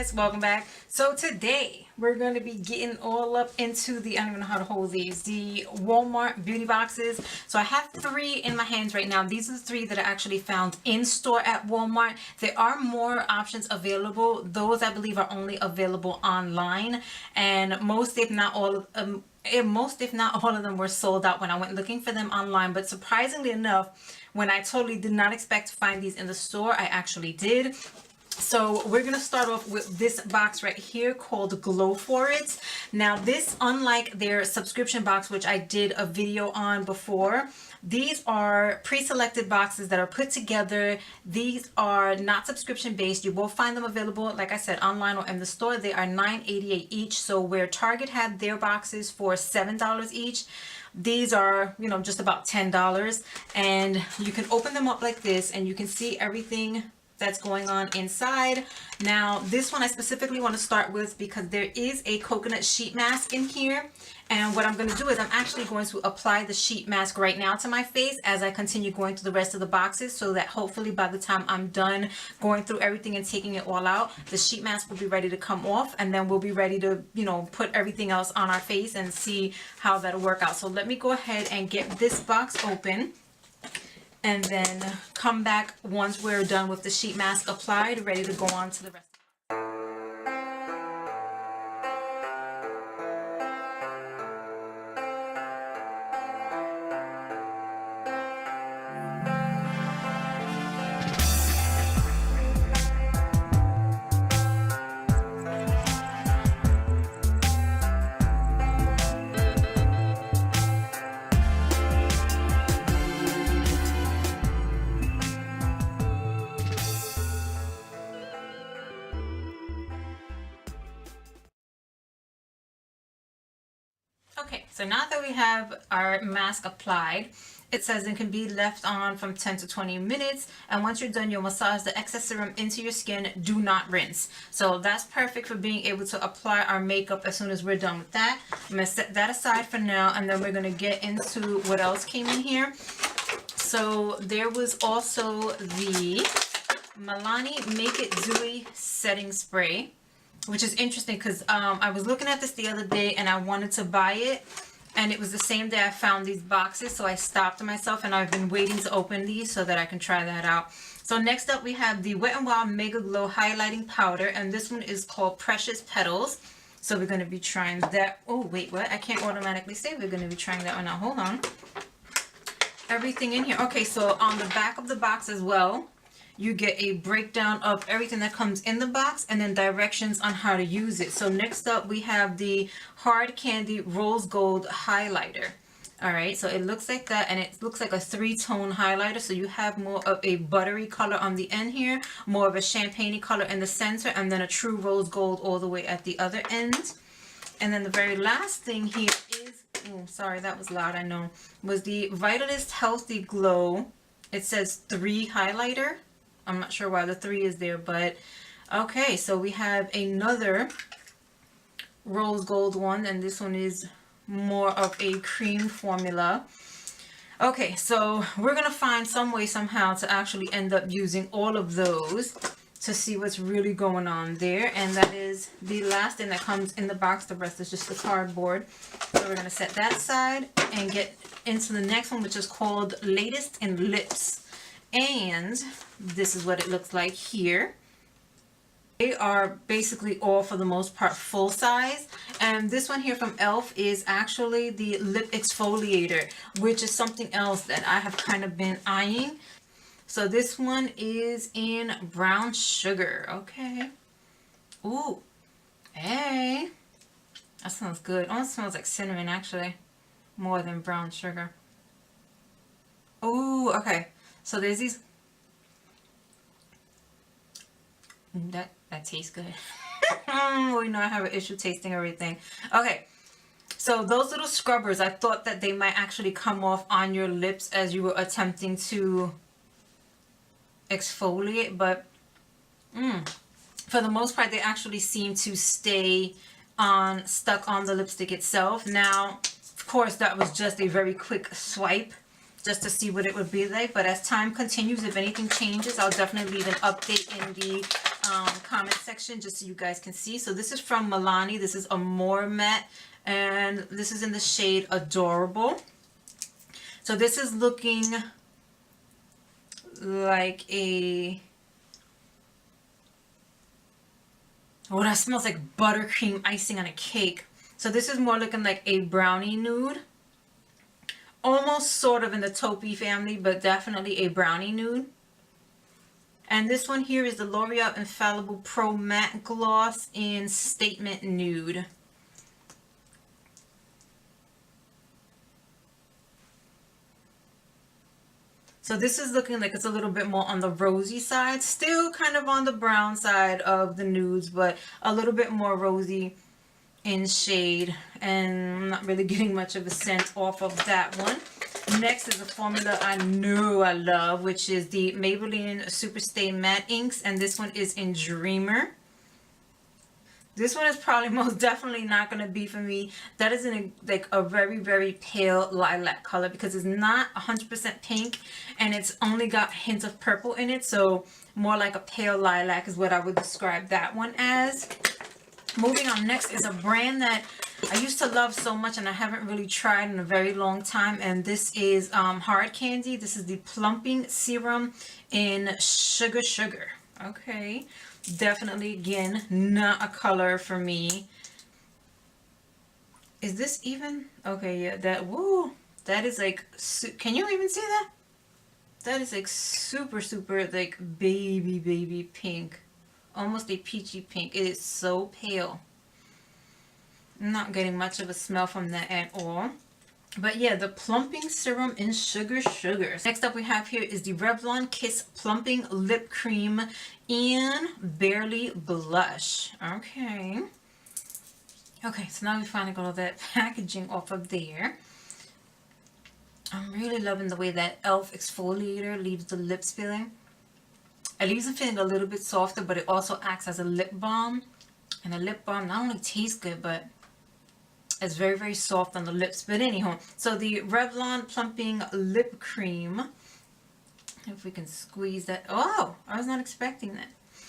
guys, welcome back. So today we're going to be getting all up into the, I don't even know how to hold these, the Walmart beauty boxes. So I have 3 in my hands right now. These are the 3 that I actually found in store at Walmart. There are more options available. Those I believe are only available online, and most if not all of them were sold out when I went looking for them online. But surprisingly enough, when I totally did not expect to find these in the store, I actually did. So we're going to start off with this box right here called Glow For It. Now this, unlike their subscription box, which I did a video on before, these are pre-selected boxes that are put together. These are not subscription based. You will find them available, like I said, online or in the store. They are $9.88 each. So where Target had their boxes for $7 each, these are, you know, just about $10. And you can open them up like this and you can see everything that's going on inside. Now this one I specifically want to start with because there is a coconut sheet mask in here, and what I'm going to do is I'm actually going to apply the sheet mask right now to my face as I continue going through the rest of the boxes, so that hopefully by the time I'm done going through everything and taking it all out, the sheet mask will be ready to come off, and then we'll be ready to, you know, put everything else on our face and see how that'll work out. So let me go ahead and get this box open, and then come back once we're done with the sheet mask applied, ready to go on to the rest. Okay, so now that we have our mask applied, it says it can be left on from 10 to 20 minutes, and once you're done, you'll massage the excess serum into your skin. Do not rinse. So that's perfect for being able to apply our makeup as soon as we're done with that. I'm going to set that aside for now, and then we're going to get into what else came in here. So there was also the Milani Make It Dewy Setting Spray, which is interesting because I was looking at this the other day and I wanted to buy it, and it was the same day I found these boxes, so I stopped myself and I've been waiting to open these so that I can try that out. So next up we have the Wet n Wild Mega Glow Highlighting Powder, and this one is called Precious Petals. So we're going to be trying that. Oh wait, what? I can't automatically say we're going to be trying that one now. Hold on. Everything in here. Okay, so on the back of the box as well, you get a breakdown of everything that comes in the box and then directions on how to use it. So next up we have the Hard Candy Rose Gold Highlighter. Alright, so it looks like that, and it looks like a 3-tone highlighter. So you have more of a buttery color on the end here, more of a champagne color in the center, and then a true rose gold all the way at the other end. And then the very last thing here is, oh sorry that was loud, I know, was the Vitalist Healthy Glow. It says 3 highlighter. I'm not sure why the 3 is there, but okay, so we have another rose gold one, and this one is more of a cream formula. Okay, so we're gonna find some way somehow to actually end up using all of those to see what's really going on there, and that is the last thing that comes in the box. The rest is just the cardboard. So we're gonna set that aside and get into the next one, which is called Latest in Lips. And this is what it looks like here. They are basically all, for the most part, full size. And this one here from e.l.f. is actually the lip exfoliator, which is something else that I have kind of been eyeing. So this one is in brown sugar. Okay. Ooh. Hey. That smells good. Oh, it smells like cinnamon, actually, more than brown sugar. Ooh, okay. So there's these, that tastes good. We know I have an issue tasting everything. Okay, so those little scrubbers, I thought that they might actually come off on your lips as you were attempting to exfoliate, but for the most part they actually seem to stay stuck on the lipstick itself. Now, of course, that was just a very quick swipe just to see what it would be like, but as time continues, if anything changes, I'll definitely leave an update in the comment section just so you guys can see. So this is from Milani. This is a more matte, and this is in the shade Adorable. So this is looking like a, oh, that smells like buttercream icing on a cake. So this is more looking like a brownie nude. Almost sort of in the taupey family, but definitely a brownie nude. And this one here is the L'Oreal Infallible Pro Matte Gloss in Statement Nude. So this is looking like it's a little bit more on the rosy side. Still kind of on the brown side of the nudes, but a little bit more rosy in shade. And I'm not really getting much of a scent off of that one. Next is a formula I know I love, which is the Maybelline Superstay Matte Inks. And this one is in Dreamer. This one is probably most definitely not going to be for me. That is in a very, very pale lilac color because it's not 100% pink and it's only got hints of purple in it. So more like a pale lilac is what I would describe that one as. Moving on, next is a brand that I used to love so much and I haven't really tried in a very long time. And this is Hard Candy. This is the Plumping Serum in Sugar Sugar. Okay. Definitely, again, not a color for me. Is this even? Okay, yeah, that, woo, that is like, can you even see that? That is like super, super like baby pink. Almost a peachy pink. It is so pale. I'm not getting much of a smell from that at all. But yeah, the Plumping Serum in Sugar Sugar. Next up we have here is the Revlon Kiss Plumping Lip Cream in Barely Blush. Okay. Okay, so now we finally got all that packaging off of there. I'm really loving the way that e.l.f. exfoliator leaves the lips feeling. It leaves them feeling a little bit softer, but it also acts as a lip balm. And the lip balm not only tastes good, but it's very, very soft on the lips. But anyhow, so the Revlon Plumping Lip Cream. If we can squeeze that. Oh, I was not expecting that.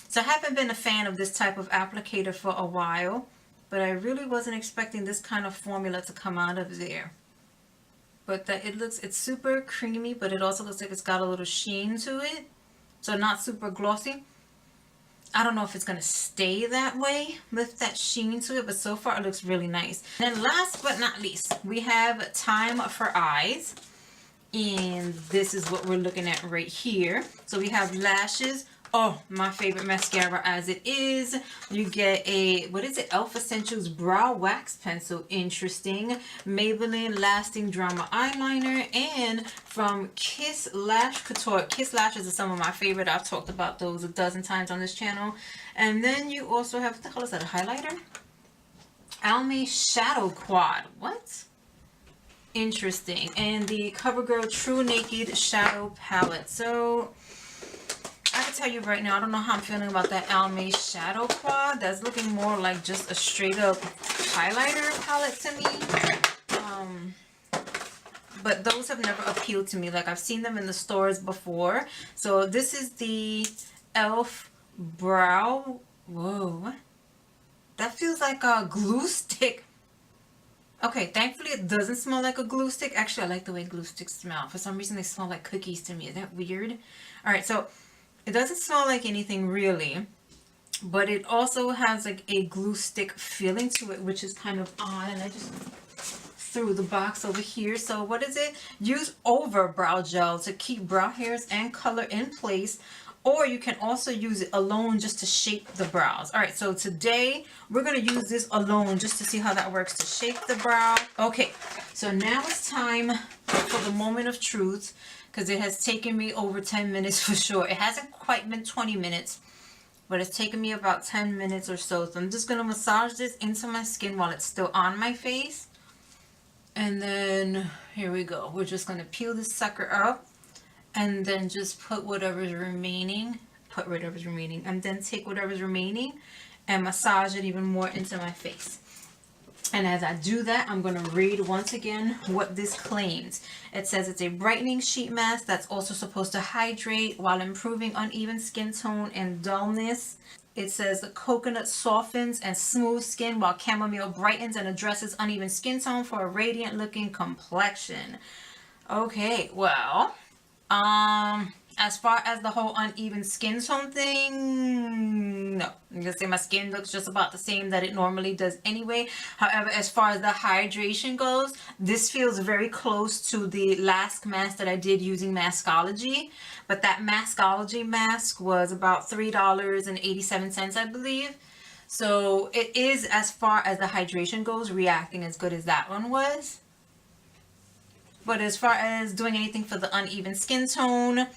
So I haven't been a fan of this type of applicator for a while. But I really wasn't expecting this kind of formula to come out of there. But that it's super creamy, but it also looks like it's got a little sheen to it. So not super glossy. I don't know if it's going to stay that way with that sheen to it, but so far it looks really nice. And then last but not least, we have Time for Eyes. And this is what we're looking at right here. So we have lashes. Oh, my favorite mascara as it is. You get a, what is it? e.l.f. Essentials Brow Wax Pencil. Interesting. Maybelline Lasting Drama Eyeliner. And from Kiss Lash Couture. Kiss Lashes are some of my favorite. I've talked about those a dozen times on this channel. And then you also have, what the hell is that? A highlighter? Almay Shadow Quad. What? Interesting. And the CoverGirl True Naked Shadow Palette. So I can tell you right now, I don't know how I'm feeling about that Almay Shadow Quad. That's looking more like just a straight up highlighter palette to me. But those have never appealed to me. Like I've seen them in the stores before. So this is the e.l.f. Brow. Whoa. That feels like a glue stick. Okay, thankfully it doesn't smell like a glue stick. Actually, I like the way glue sticks smell. For some reason they smell like cookies to me. Is that weird? Alright, so it doesn't smell like anything really, but it also has like a glue stick feeling to it, which is kind of odd. And I just threw the box over here. So what is it? Use over brow gel to keep brow hairs and color in place, or you can also use it alone just to shape the brows. All right, so today we're going to use this alone just to see how that works to shape the brow. Okay, so now it's time for the moment of truth, because it has taken me over 10 minutes for sure. It hasn't quite been 20 minutes, but it's taken me about 10 minutes or so. So I'm just going to massage this into my skin while it's still on my face. And then here we go. We're just going to peel this sucker up and then just put whatever's remaining. And then take whatever's remaining and massage it even more into my face. And as I do that, I'm going to read once again what this claims. It says it's a brightening sheet mask that's also supposed to hydrate while improving uneven skin tone and dullness. It says the coconut softens and smooths skin while chamomile brightens and addresses uneven skin tone for a radiant looking complexion. Okay, well, as far as the whole uneven skin tone thing, no. I'm gonna say my skin looks just about the same that it normally does anyway. However, as far as the hydration goes, this feels very close to the last mask that I did using Maskology. But that Maskology mask was about $3.87, I believe. So it is, as far as the hydration goes, reacting as good as that one was. But as far as doing anything for the uneven skin tone,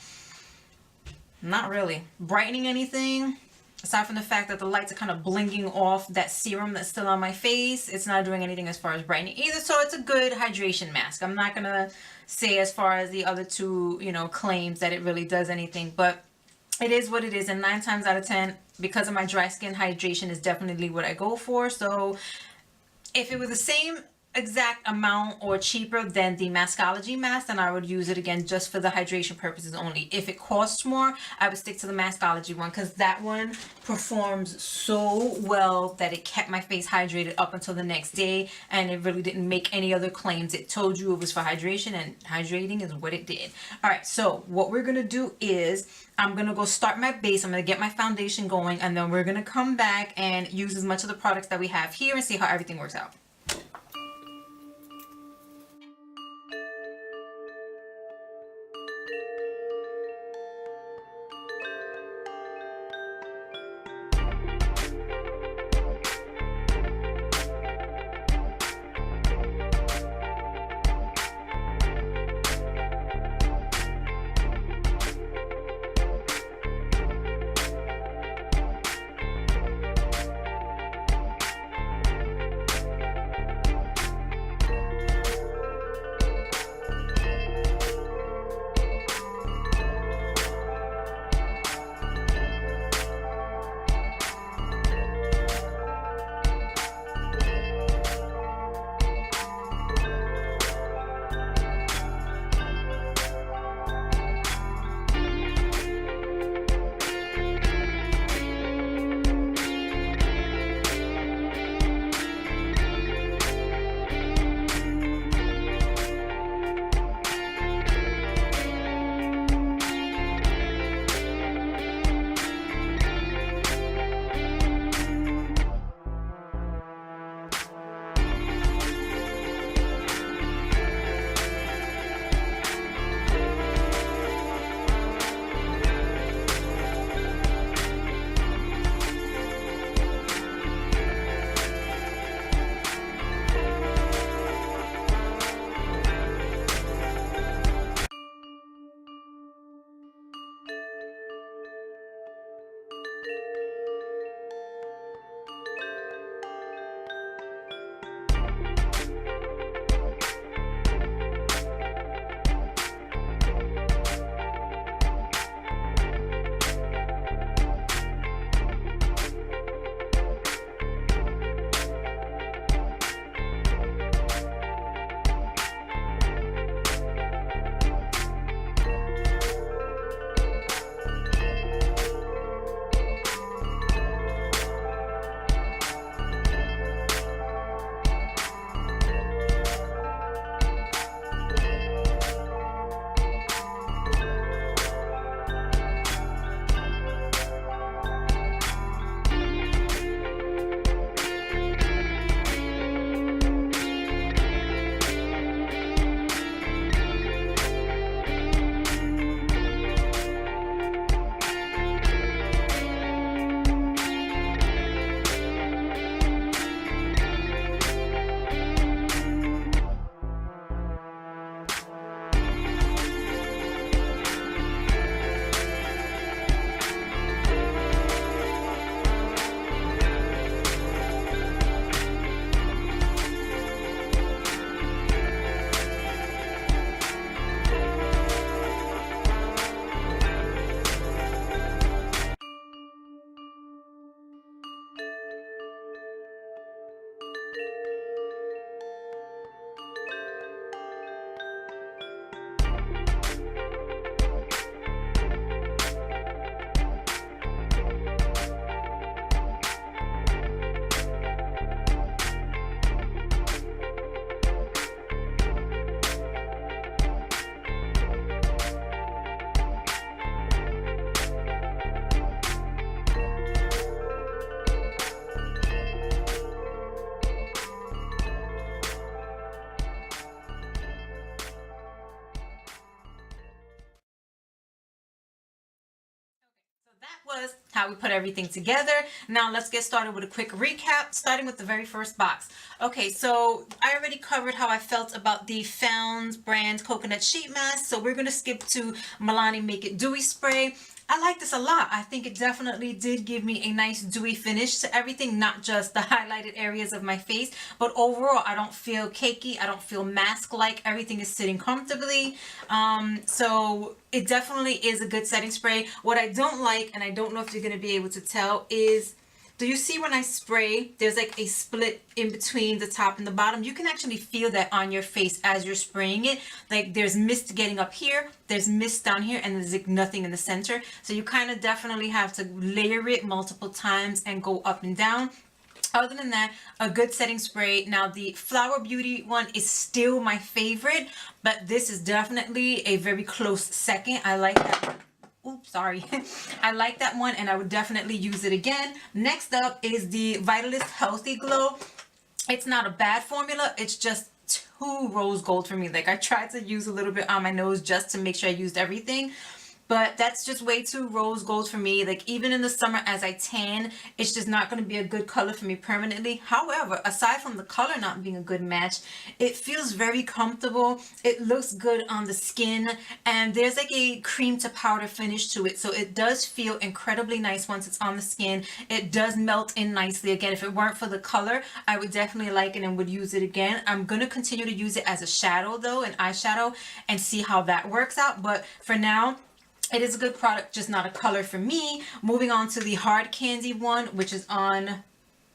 not really. Brightening anything, aside from the fact that the lights are kind of blinging off that serum that's still on my face, it's not doing anything as far as brightening either. So it's a good hydration mask. I'm not going to say as far as the other two, you know, claims that it really does anything. But it is what it is. And 9 times out of 10, because of my dry skin, hydration is definitely what I go for. So if it was the same exact amount or cheaper than the Maskology mask, then I would use it again just for the hydration purposes only. If it costs more, I would stick to the Maskology one, because that one performs so well that it kept my face hydrated up until the next day, and it really didn't make any other claims. It told you it was for hydration, and hydrating is what it did. All right, so what we're gonna do is I'm gonna go start my base. I'm gonna get my foundation going, and then we're gonna come back and use as much of the products that we have here and see how everything works out. was how we put everything together. Now let's get started with a quick recap, starting with the very first box. Okay, so I already covered how I felt about the Found brand coconut sheet mask, so we're going to skip to Milani Make It Dewy Spray. I like this a lot. I think it definitely did give me a nice dewy finish to everything, not just the highlighted areas of my face, but overall I don't feel cakey, I don't feel mask-like, everything is sitting comfortably. So it definitely is a good setting spray. What I don't like, and I don't know if you're going to be able to tell, is do you see when I spray, there's like a split in between the top and the bottom? You can actually feel that on your face as you're spraying it. Like there's mist getting up here, there's mist down here, and there's like nothing in the center. So you kind of definitely have to layer it multiple times and go up and down. Other than that, a good setting spray. Now the Flower Beauty one is still my favorite, but this is definitely a very close second. I like that one. Oops, sorry. I like that one and I would definitely use it again. Next up is the Vitalist Healthy Glow. It's not a bad formula. It's just too rose gold for me. Like I tried to use a little bit on my nose just to make sure I used everything. But that's just way too rose gold for me. Like even in the summer as I tan, it's just not going to be a good color for me permanently. However, aside from the color not being a good match, it feels very comfortable. It looks good on the skin. And there's like a cream to powder finish to it. So it does feel incredibly nice once it's on the skin. It does melt in nicely. Again, if it weren't for the color, I would definitely like it and would use it again. I'm going to continue to use it as a shadow though, an eyeshadow, and see how that works out. But for now, it is a good product, just not a color for me. Moving on to the Hard Candy one, which is on,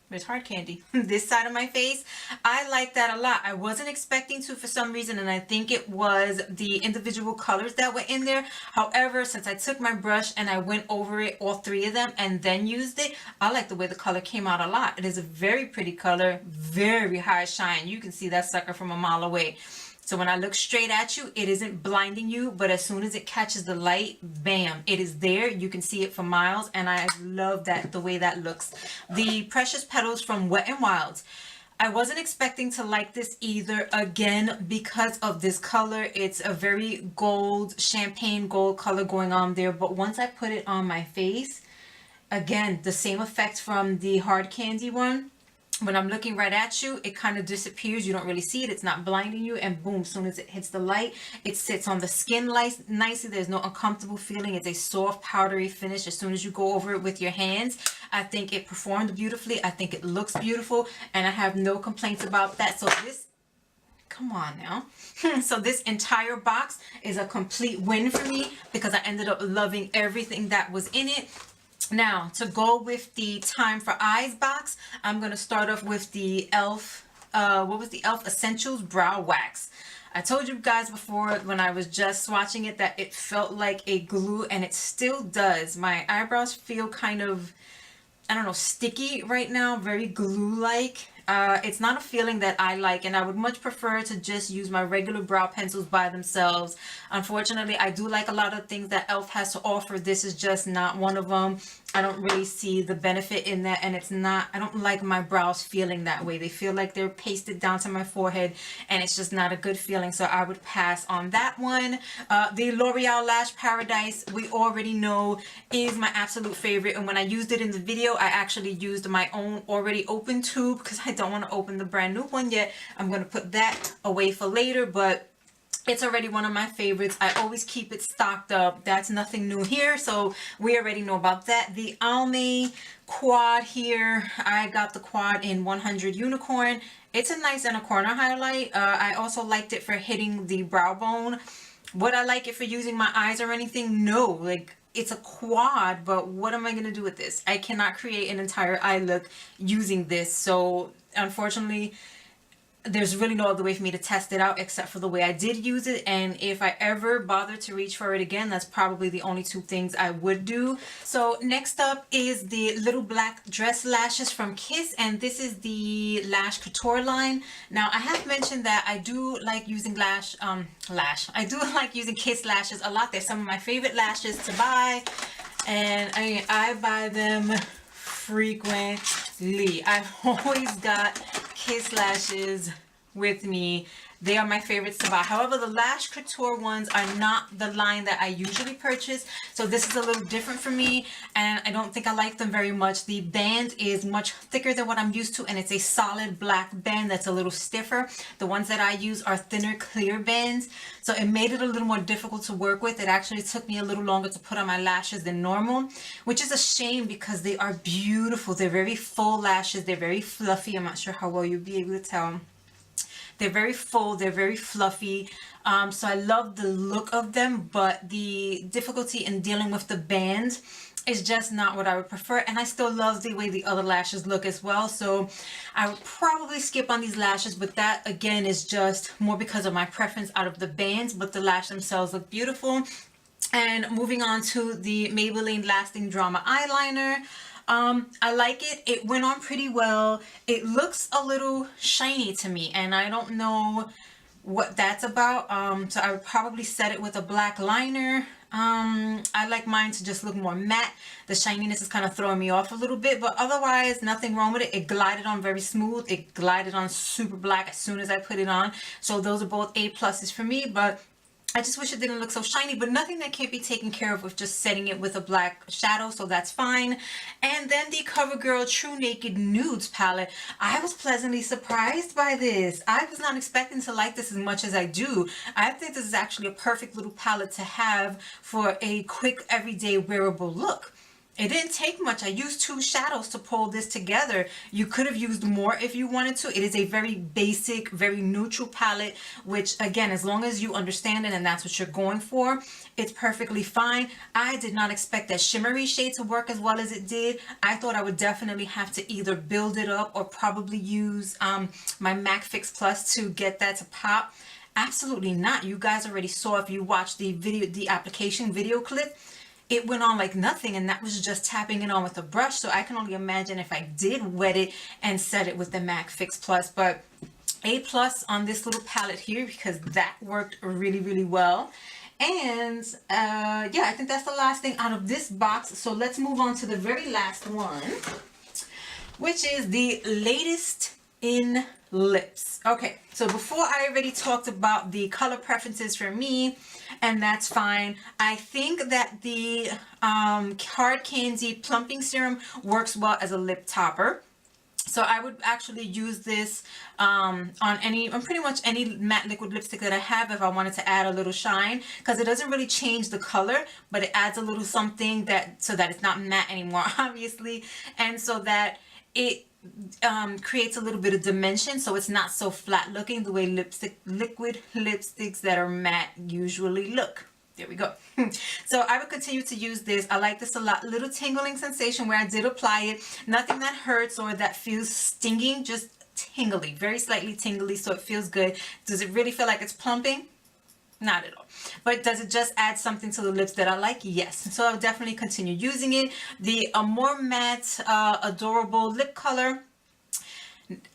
where's Hard Candy? This side of my face. I like that a lot. I wasn't expecting to for some reason, and I think it was the individual colors that were in there. However, since I took my brush and I went over it, all three of them, and then used it, I like the way the color came out a lot. It is a very pretty color, very high shine. You can see that sucker from a mile away. So when I look straight at you, it isn't blinding you, but as soon as it catches the light, bam, it is there. You can see it for miles, and I love that, the way that looks. The Precious Petals from Wet n Wild. I wasn't expecting to like this either, again, because of this color. It's a very gold, champagne gold color going on there, but once I put it on my face, again, the same effect from the Hard Candy one. When I'm looking right at you, it kind of disappears. You don't really see it. It's not blinding you. And boom, as soon as it hits the light, it sits on the skin nicely. There's no uncomfortable feeling. It's a soft, powdery finish. As soon as you go over it with your hands, I think it performed beautifully. I think it looks beautiful. And I have no complaints about that. So this, come on now. So this entire box is a complete win for me because I ended up loving everything that was in it. Now, to go with the Time for Eyes box, I'm going to start off with the e.l.f. What was the e.l.f. Essentials Brow Wax. I told you guys before when I was just swatching it that it felt like a glue, and it still does. My eyebrows feel kind of, I don't know, sticky right now, very glue-like. It's not a feeling that I like, and I would much prefer to just use my regular brow pencils by themselves. Unfortunately, I do like a lot of things that e.l.f. has to offer. This is just not one of them. I don't really see the benefit in that, and it's not, I don't like my brows feeling that way. They feel like they're pasted down to my forehead, and it's just not a good feeling, so I would pass on that one. The L'Oreal Lash Paradise, we already know, is my absolute favorite, and when I used it in the video, I actually used my own already open tube because I don't want to open the brand new one yet. I'm going to put that away for later, but it's already one of my favorites. I always keep it stocked up. That's nothing new here, so we already know about that. The Almay Quad here, I got the quad in 100 Unicorn. It's a nice inner corner highlight. I also liked it for hitting the brow bone. Would I like it for using my eyes or anything? No, like, it's a quad, but what am I going to do with this? I cannot create an entire eye look using this, so unfortunately, there's really no other way for me to test it out except for the way I did use it. And if I ever bother to reach for it again, that's probably the only two things I would do. So next up is the Little Black Dress Lashes from Kiss, and this is the Lash Couture line. Now I have mentioned that I do like using I do like using Kiss lashes a lot. They're some of my favorite lashes to buy, and I buy them frequently. I've always got Kiss lashes with me They are my favorites to buy. However, the Lash Couture ones are not the line that I usually purchase. So this is a little different for me, and I don't think I like them very much. The band is much thicker than what I'm used to, and it's a solid black band that's a little stiffer. The ones that I use are thinner, clear bands. So it made it a little more difficult to work with. It actually took me a little longer to put on my lashes than normal, which is a shame because they are beautiful. They're very full lashes. They're very fluffy. I'm not sure how well you'll be able to tell. They're very full, they're very fluffy, so I love the look of them, but the difficulty in dealing with the band is just not what I would prefer, and I still love the way the other lashes look as well, so I would probably skip on these lashes, but that again is just more because of my preference out of the bands, but the lashes themselves look beautiful. And moving on to the Maybelline Lasting Drama Eyeliner. I like it. It went on pretty well. It looks a little shiny to me, and I don't know what that's about. So I would probably set it with a black liner. I like mine to just look more matte. The shininess is kind of throwing me off a little bit, but otherwise nothing wrong with it. It glided on very smooth. It glided on super black as soon as I put it on. So those are both A+s for me, but I just wish it didn't look so shiny, but nothing that can't be taken care of with just setting it with a black shadow, so that's fine. And then the CoverGirl True Naked Nudes palette. I was pleasantly surprised by this. I was not expecting to like this as much as I do. I think this is actually a perfect little palette to have for a quick, everyday wearable look. It didn't take much. I used 2 shadows to pull this together. You could have used more if you wanted to. It is a very basic, very neutral palette, which again, as long as you understand it and that's what you're going for, it's perfectly fine. I did not expect that shimmery shade to work as well as it did. I thought I would definitely have to either build it up or probably use my MAC Fix Plus to get that to pop. Absolutely not. You guys already saw if you watched the video, the application video clip. It went on like nothing, and that was just tapping it on with a brush. So I can only imagine if I did wet it and set it with the MAC Fix Plus. But A+ on this little palette here because that worked really, really well. And yeah, I think that's the last thing out of this box. So let's move on to the very last one, which is the latest in lips. Okay, so before I already talked about the color preferences for me, and that's fine. I think that the Hard Candy Plumping Serum works well as a lip topper. So I would actually use this on pretty much any matte liquid lipstick that I have if I wanted to add a little shine, because it doesn't really change the color, but it adds a little something so that it's not matte anymore, obviously, and so that it creates a little bit of dimension, so it's not so flat looking the way liquid lipsticks that are matte usually look. There we go. So I would continue to use this. I like this a lot. Little tingling sensation where I did apply it. Nothing that hurts or that feels stinging, just tingly, very slightly tingly, so it feels good. Does it really feel like it's plumping? Not at all. But does it just add something to the lips that I like? Yes. So I'll definitely continue using it. The More Matte Adorable Lip Color.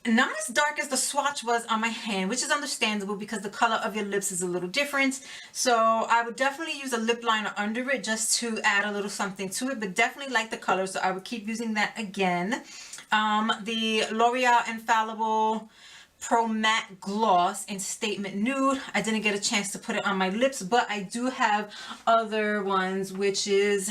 Not as dark as the swatch was on my hand, which is understandable because the color of your lips is a little different. So I would definitely use a lip liner under it just to add a little something to it, but definitely like the color, so I would keep using that again. The L'Oreal Infallible Pro Matte Gloss in Statement Nude. I didn't get a chance to put it on my lips, but I do have other ones, which is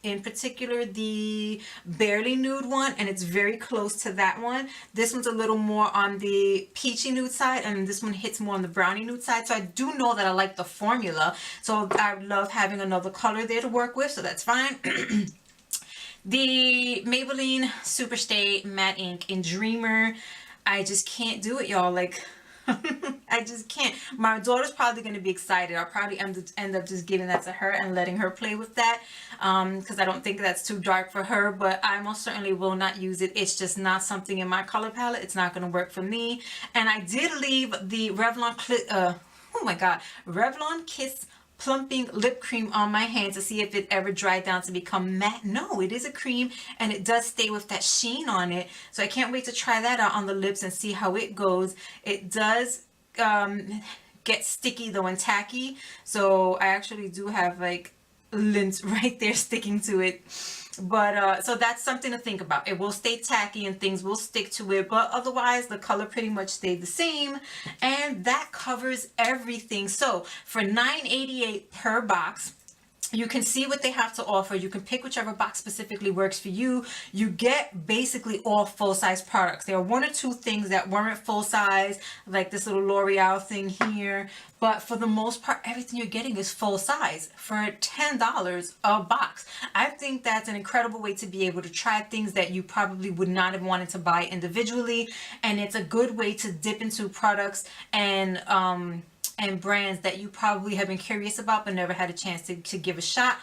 in particular the Barely Nude one, and it's very close to that one. This one's a little more on the peachy nude side, and this one hits more on the brownie nude side. So I do know that I like the formula, so I love having another color there to work with, so that's fine. The Maybelline Superstay Matte Ink in Dreamer. I just can't do it, y'all. Like, I just can't. My daughter's probably going to be excited. I'll probably end up just giving that to her and letting her play with that, because I don't think that's too dark for her, but I most certainly will not use it. It's just not something in my color palette. It's not going to work for me. And I did leave the Revlon Kiss Plumping Lip Cream on my hand to see if it ever dried down to become matte. No, it is a cream, and it does stay with that sheen on it. So I can't wait to try that out on the lips and see how it goes. It does get sticky though and tacky, so I actually do have like lint right there sticking to it. But so that's something to think about. It will stay tacky and things will stick to it, but otherwise the color pretty much stayed the same, and that covers everything. So for $9.88 per box, you can see what they have to offer. You can pick whichever box specifically works for you. You get basically all full-size products. There are one or two things that weren't full-size, like this little L'Oreal thing here. But for the most part, everything you're getting is full-size for $10 a box. I think that's an incredible way to be able to try things that you probably would not have wanted to buy individually. And it's a good way to dip into products and brands that you probably have been curious about but never had a chance to give a shot.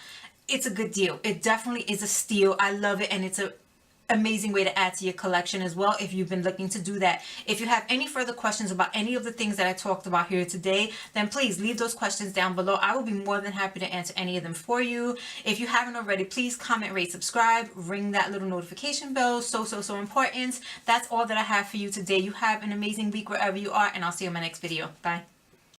It's a good deal. It definitely is a steal. I love it, and it's a amazing way to add to your collection as well if you've been looking to do that. If you have any further questions about any of the things that I talked about here today, then please leave those questions down below. I will be more than happy to answer any of them for you. If you haven't already, please comment, rate, subscribe, ring that little notification bell. So important. That's all that I have for you today. You have an amazing week wherever you are, and I'll see you in my next video. Bye.